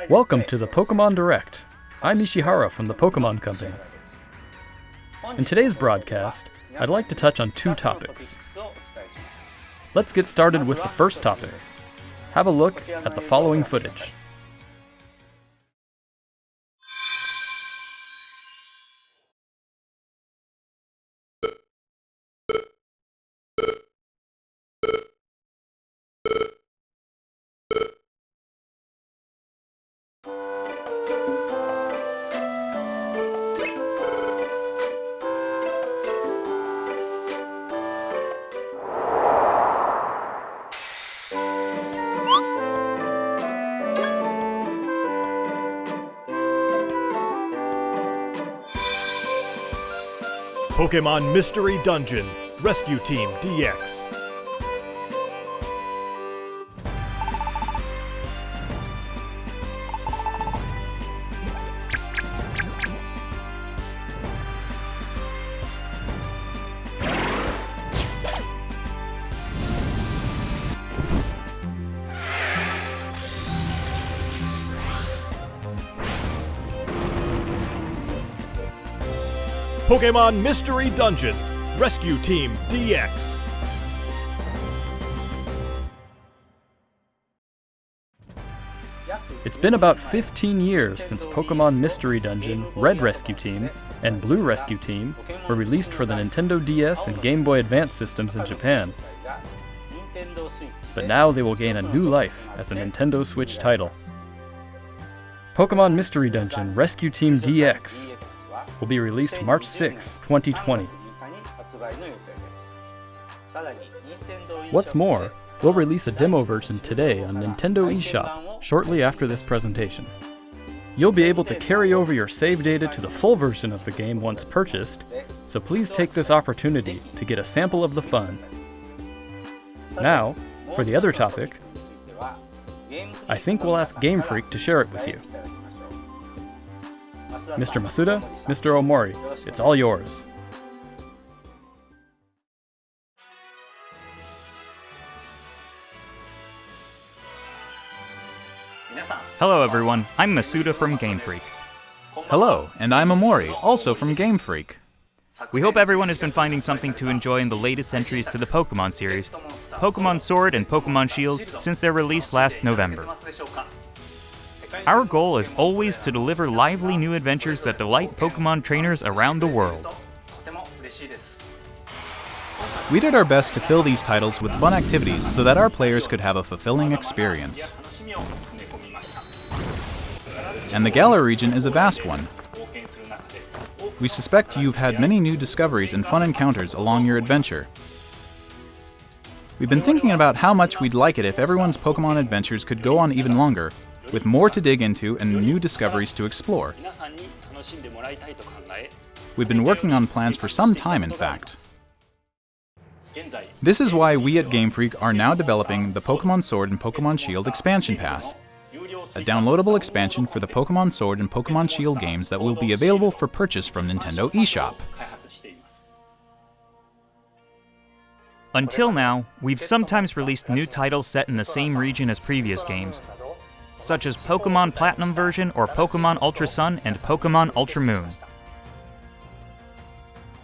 Welcome to the Pokemon Direct. I'm Ishihara from the Pokemon Company. In today's broadcast, I'd like to touch on two topics. Let's get started with the first topic. Have a look at the following footage. Pokémon Mystery Dungeon, Rescue Team DX. Pokémon Mystery Dungeon, Rescue Team DX. It's been about 15 years since Pokemon Mystery Dungeon, Red Rescue Team, and Blue Rescue Team were released for the Nintendo DS and Game Boy Advance systems in Japan. But now they will gain a new life as a Nintendo Switch title. Pokemon Mystery Dungeon, Rescue Team DX will be released March 6, 2020. What's more, we'll release a demo version today on Nintendo eShop shortly after this presentation. You'll be able to carry over your save data to the full version of the game once purchased, so please take this opportunity to get a sample of the fun. Now, for the other topic, I think we'll ask Game Freak to share it with you. Mr. Masuda, Mr. Omori, it's all yours. Hello everyone, I'm Masuda from Game Freak. Hello, and I'm Omori, also from Game Freak. We hope everyone has been finding something to enjoy in the latest entries to the Pokemon series, Pokemon Sword and Pokemon Shield, since their release last November. Our goal is always to deliver lively new adventures that delight Pokemon trainers around the world. We did our best to fill these titles with fun activities so that our players could have a fulfilling experience. And the Galar region is a vast one. We suspect you've had many new discoveries and fun encounters along your adventure. We've been thinking about how much we'd like it if everyone's Pokemon adventures could go on even longer, with more to dig into and new discoveries to explore. We've been working on plans for some time, in fact. This is why we at Game Freak are now developing the Pokemon Sword and Pokemon Shield Expansion Pass, a downloadable expansion for the Pokemon Sword and Pokemon Shield games that will be available for purchase from Nintendo eShop. Until now, we've sometimes released new titles set in the same region as previous games, such as Pokemon Platinum version or Pokemon Ultra Sun and Pokemon Ultra Moon.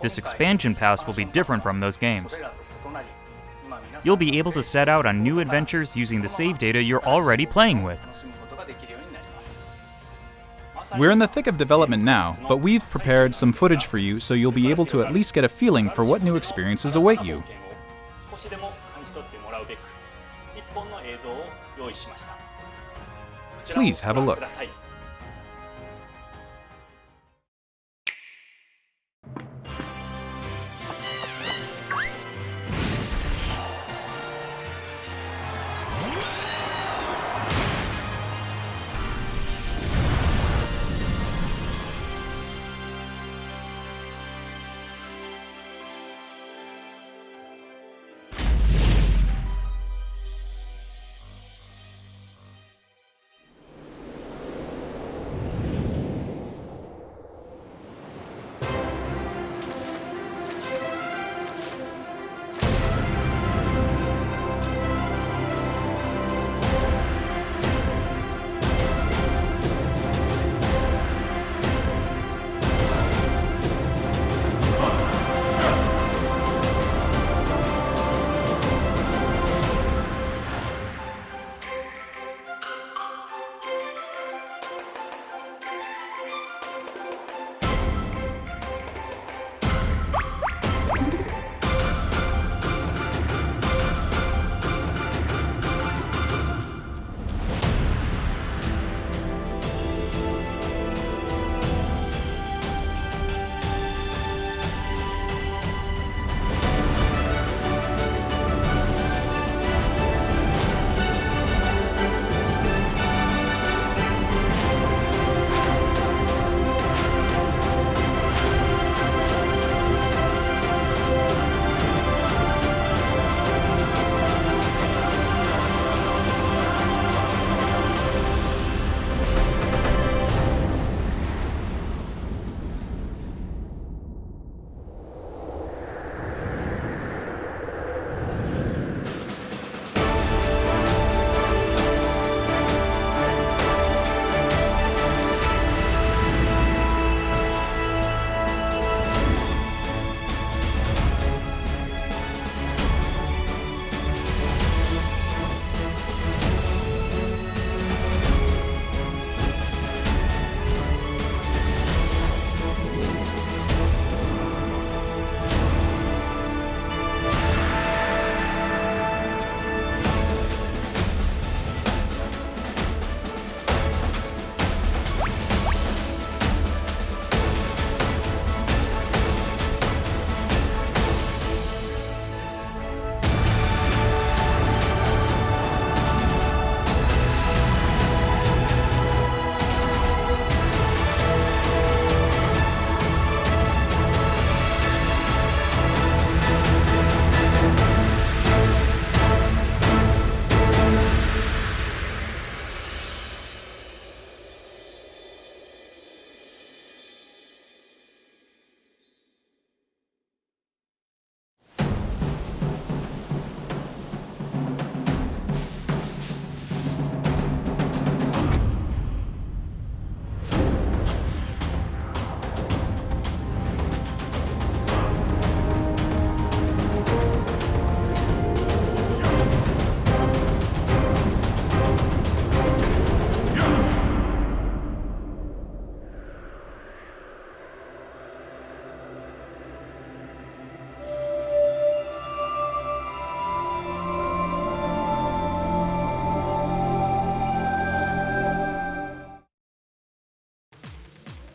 This expansion pass will be different from those games. You'll be able to set out on new adventures using the save data you're already playing with. We're in the thick of development now, but we've prepared some footage for you so you'll be able to at least get a feeling for what new experiences await you. Please have a look.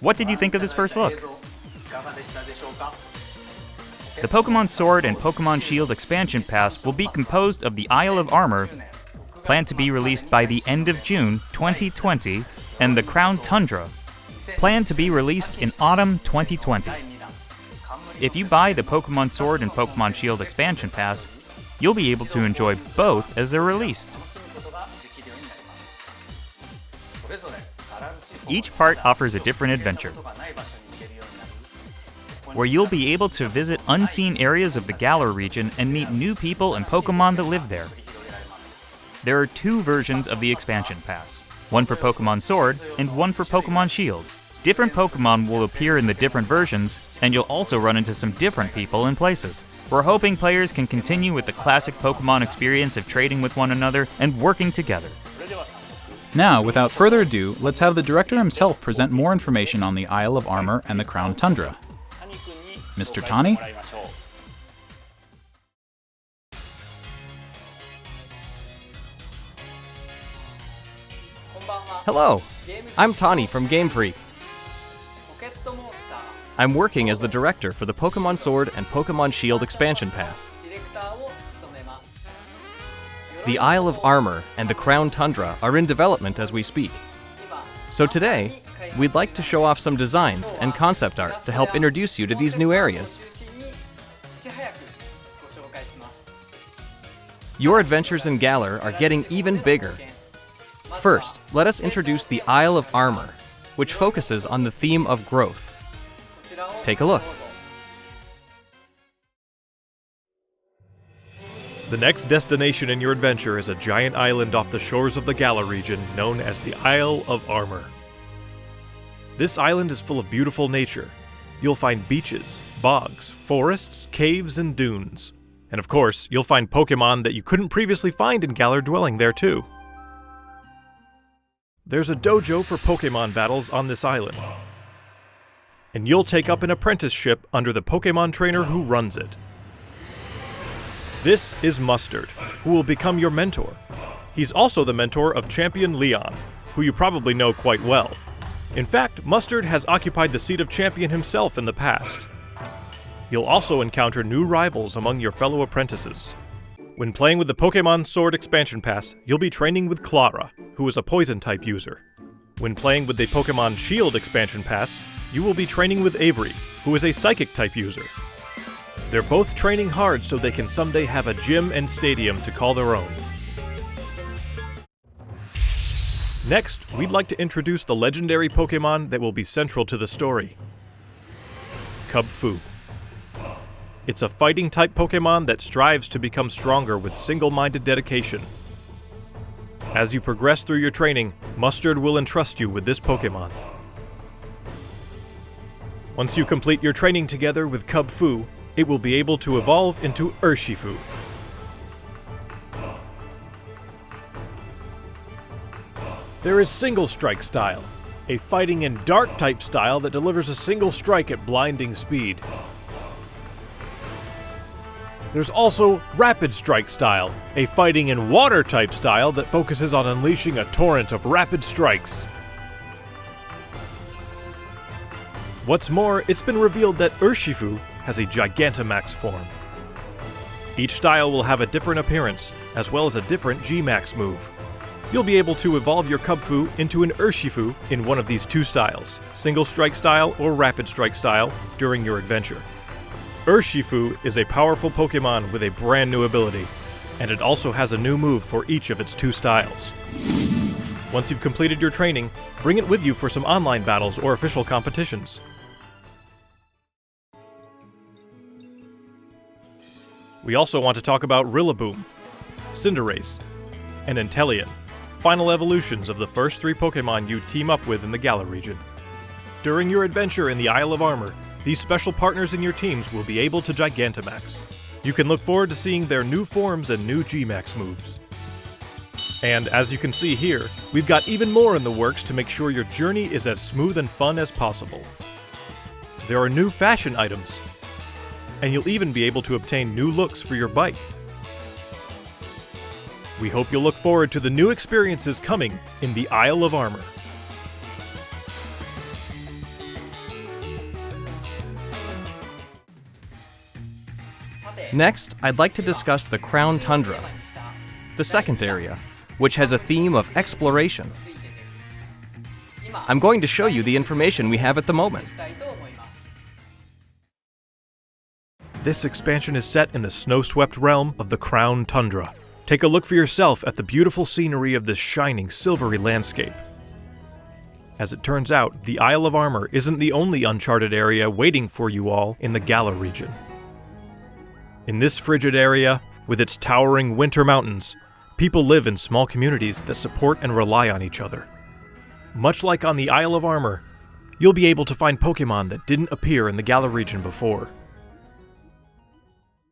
What did you think of this first look? The Pokémon Sword and Pokémon Shield expansion pass will be composed of the Isle of Armor, planned to be released by the end of June 2020, and the Crown Tundra, planned to be released in autumn 2020. If you buy the Pokémon Sword and Pokémon Shield expansion pass, you'll be able to enjoy both as they're released. Each part offers a different adventure, where you'll be able to visit unseen areas of the Galar region and meet new people and Pokémon that live there. There are 2 versions of the expansion pass, one for Pokémon Sword and one for Pokémon Shield. Different Pokémon will appear in the different versions, and you'll also run into some different people and places. We're hoping players can continue with the classic Pokémon experience of trading with one another and working together. Now, without further ado, let's have the director himself present more information on the Isle of Armor and the Crown Tundra. Mr. Tani? Hello, I'm Tani from Game Freak. I'm working as the director for the Pokémon Sword and Pokémon Shield expansion pass. The Isle of Armor and the Crown Tundra are in development as we speak. So today, we'd like to show off some designs and concept art to help introduce you to these new areas. Your adventures in Galar are getting even bigger. First, let us introduce the Isle of Armor, which focuses on the theme of growth. Take a look. The next destination in your adventure is a giant island off the shores of the Galar region known as the Isle of Armor. This island is full of beautiful nature. You'll find beaches, bogs, forests, caves, and dunes. And of course, you'll find Pokémon that you couldn't previously find in Galar dwelling there too. There's a dojo for Pokémon battles on this island. And you'll take up an apprenticeship under the Pokémon trainer who runs it. This is Mustard, who will become your mentor. He's also the mentor of Champion Leon, who you probably know quite well. In fact, Mustard has occupied the seat of champion himself in the past. You'll also encounter new rivals among your fellow apprentices. When playing with the Pokémon Sword expansion pass, you'll be training with Clara, who is a Poison-type user. When playing with the Pokémon Shield expansion pass, you will be training with Avery, who is a Psychic-type user. They're both training hard so they can someday have a gym and stadium to call their own. Next, we'd like to introduce the legendary Pokémon that will be central to the story. Kubfu. It's a fighting-type Pokémon that strives to become stronger with single-minded dedication. As you progress through your training, Mustard will entrust you with this Pokémon. Once you complete your training together with Kubfu, it will be able to evolve into Urshifu. There is Single Strike style, a fighting and dark type style that delivers a single strike at blinding speed. There's also Rapid Strike style, a fighting and water type style that focuses on unleashing a torrent of rapid strikes. What's more, it's been revealed that Urshifu has a Gigantamax form. Each style will have a different appearance, as well as a different G-Max move. You'll be able to evolve your Kubfu into an Urshifu in one of these 2 styles, Single Strike style or Rapid Strike style, during your adventure. Urshifu is a powerful Pokémon with a brand new ability, and it also has a new move for each of its 2 styles. Once you've completed your training, bring it with you for some online battles or official competitions. We also want to talk about Rillaboom, Cinderace, and Inteleon, final evolutions of the first 3 Pokémon you team up with in the Galar region. During your adventure in the Isle of Armor, these special partners in your teams will be able to Gigantamax. You can look forward to seeing their new forms and new G-Max moves. And as you can see here, we've got even more in the works to make sure your journey is as smooth and fun as possible. There are new fashion items, and you'll even be able to obtain new looks for your bike. We hope you'll look forward to the new experiences coming in the Isle of Armor. Next, I'd like to discuss the Crown Tundra, the second area, which has a theme of exploration. I'm going to show you the information we have at the moment. This expansion is set in the snow-swept realm of the Crown Tundra. Take a look for yourself at the beautiful scenery of this shining, silvery landscape. As it turns out, the Isle of Armor isn't the only uncharted area waiting for you all in the Galar region. In this frigid area, with its towering winter mountains, people live in small communities that support and rely on each other. Much like on the Isle of Armor, you'll be able to find Pokémon that didn't appear in the Galar region before.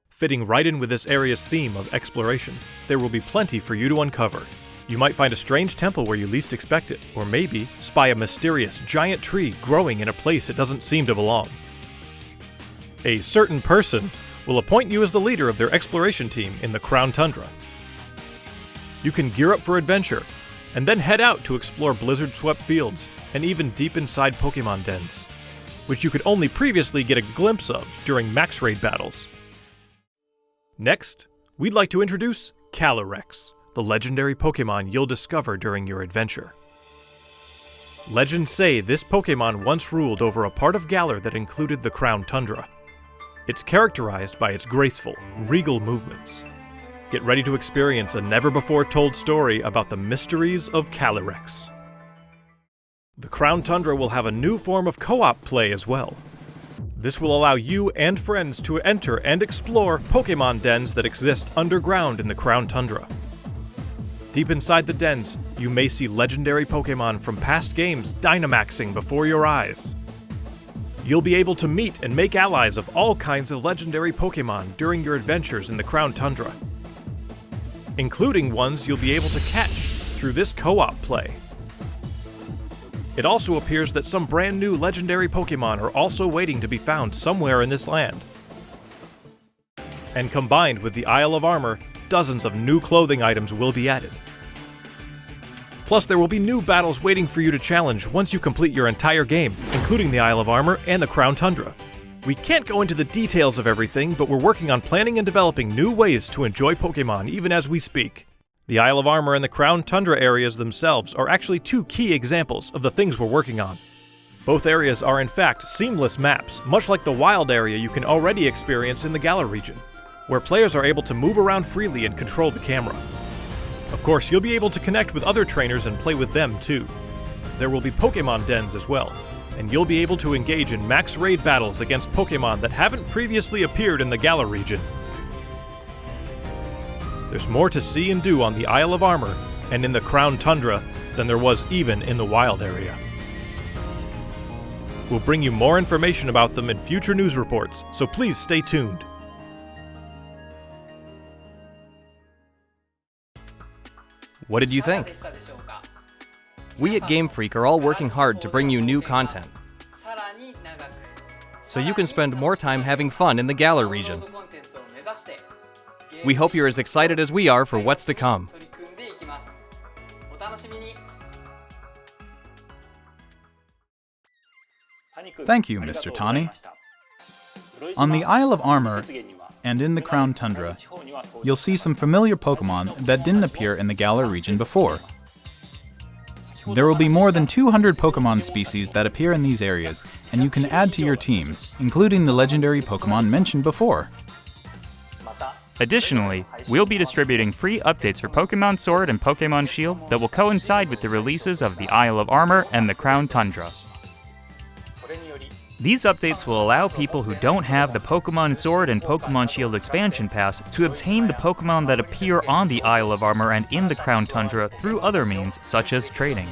Fitting right in with this area's theme of exploration, there will be plenty for you to uncover. You might find a strange temple where you least expect it, or maybe spy a mysterious giant tree growing in a place it doesn't seem to belong. A certain person will appoint you as the leader of their exploration team in the Crown Tundra. You can gear up for adventure, and then head out to explore blizzard-swept fields, and even deep inside Pokémon dens, which you could only previously get a glimpse of during max raid battles. Next, we'd like to introduce Calyrex, the legendary Pokémon you'll discover during your adventure. Legends say this Pokémon once ruled over a part of Galar that included the Crown Tundra. It's characterized by its graceful, regal movements. Get ready to experience a never-before-told story about the mysteries of Calyrex. The Crown Tundra will have a new form of co-op play as well. This will allow you and friends to enter and explore Pokémon dens that exist underground in the Crown Tundra. Deep inside the dens, you may see legendary Pokémon from past games Dynamaxing before your eyes. You'll be able to meet and make allies of all kinds of legendary Pokémon during your adventures in the Crown Tundra, including ones you'll be able to catch through this co-op play. It also appears that some brand new legendary Pokémon are also waiting to be found somewhere in this land. And combined with the Isle of Armor, dozens of new clothing items will be added. Plus, there will be new battles waiting for you to challenge once you complete your entire game, including the Isle of Armor and the Crown Tundra. We can't go into the details of everything, but we're working on planning and developing new ways to enjoy Pokémon even as we speak. The Isle of Armor and the Crown Tundra areas themselves are actually two key examples of the things we're working on. Both areas are in fact seamless maps, much like the wild area you can already experience in the Galar region, where players are able to move around freely and control the camera. Of course, you'll be able to connect with other trainers and play with them too. There will be Pokémon dens as well, and you'll be able to engage in max raid battles against Pokémon that haven't previously appeared in the Galar region. There's more to see and do on the Isle of Armor and in the Crown Tundra than there was even in the wild area. We'll bring you more information about them in future news reports, so please stay tuned. What did you think? We at Game Freak are all working hard to bring you new content, so you can spend more time having fun in the Galar region. We hope you're as excited as we are for what's to come. Thank you, Mr. Tani. On the Isle of Armor and in the Crown Tundra, you'll see some familiar Pokémon that didn't appear in the Galar region before. There will be more than 200 Pokémon species that appear in these areas, and you can add to your team, including the legendary Pokémon mentioned before. Additionally, we'll be distributing free updates for Pokémon Sword and Pokémon Shield that will coincide with the releases of the Isle of Armor and the Crown Tundra. These updates will allow people who don't have the Pokémon Sword and Pokémon Shield expansion pass to obtain the Pokémon that appear on the Isle of Armor and in the Crown Tundra through other means, such as trading.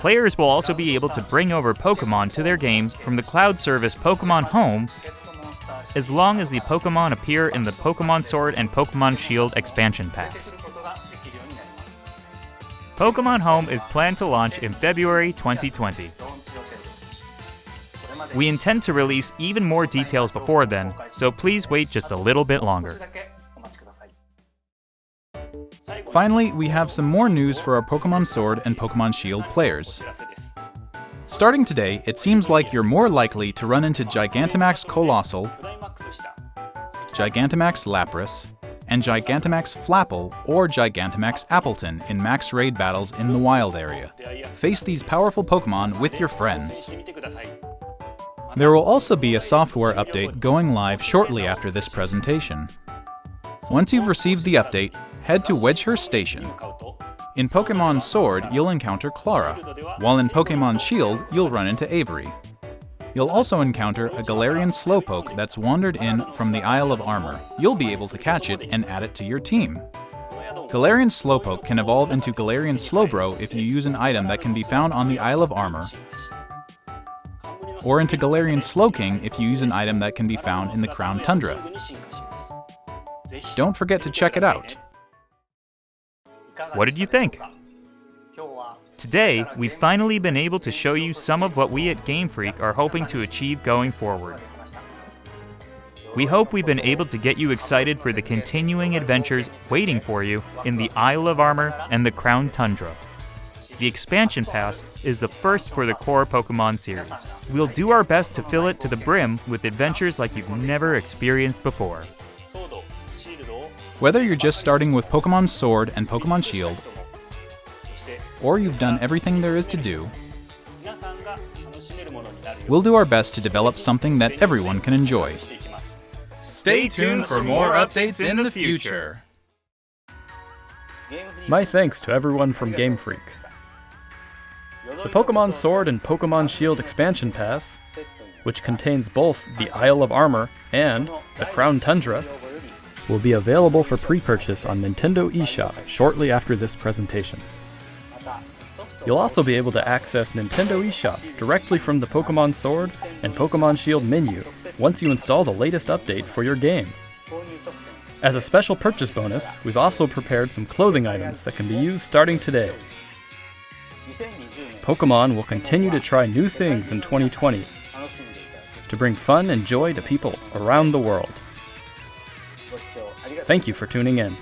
Players will also be able to bring over Pokémon to their games from the cloud service Pokémon Home, as long as the Pokémon appear in the Pokémon Sword and Pokémon Shield expansion packs. Pokémon Home is planned to launch in February 2020. We intend to release even more details before then, so please wait just a little bit longer. Finally, we have some more news for our Pokémon Sword and Pokémon Shield players. Starting today, it seems like you're more likely to run into Gigantamax Colossal, Gigantamax Lapras, and Gigantamax Flapple or Gigantamax Appleton in max raid battles in the wild area. Face these powerful Pokémon with your friends. There will also be a software update going live shortly after this presentation. Once you've received the update, head to Wedgehurst Station. In Pokémon Sword, you'll encounter Clara, while in Pokémon Shield, you'll run into Avery. You'll also encounter a Galarian Slowpoke that's wandered in from the Isle of Armor. You'll be able to catch it and add it to your team. Galarian Slowpoke can evolve into Galarian Slowbro if you use an item that can be found on the Isle of Armor, or into Galarian Slowking if you use an item that can be found in the Crown Tundra. Don't forget to check it out. What did you think? Today, we've finally been able to show you some of what we at Game Freak are hoping to achieve going forward. We hope we've been able to get you excited for the continuing adventures waiting for you in the Isle of Armor and the Crown Tundra. The expansion pass is the first for the core Pokémon series. We'll do our best to fill it to the brim with adventures like you've never experienced before. Whether you're just starting with Pokémon Sword and Pokémon Shield, or you've done everything there is to do, we'll do our best to develop something that everyone can enjoy. Stay tuned for more updates in the future. My thanks to everyone from Game Freak. The Pokémon Sword and Pokémon Shield expansion pass, which contains both the Isle of Armor and the Crown Tundra, will be available for pre-purchase on Nintendo eShop shortly after this presentation. You'll also be able to access Nintendo eShop directly from the Pokémon Sword and Pokémon Shield menu once you install the latest update for your game. As a special purchase bonus, we've also prepared some clothing items that can be used starting today. Pokémon will continue to try new things in 2020 to bring fun and joy to people around the world. Thank you for tuning in.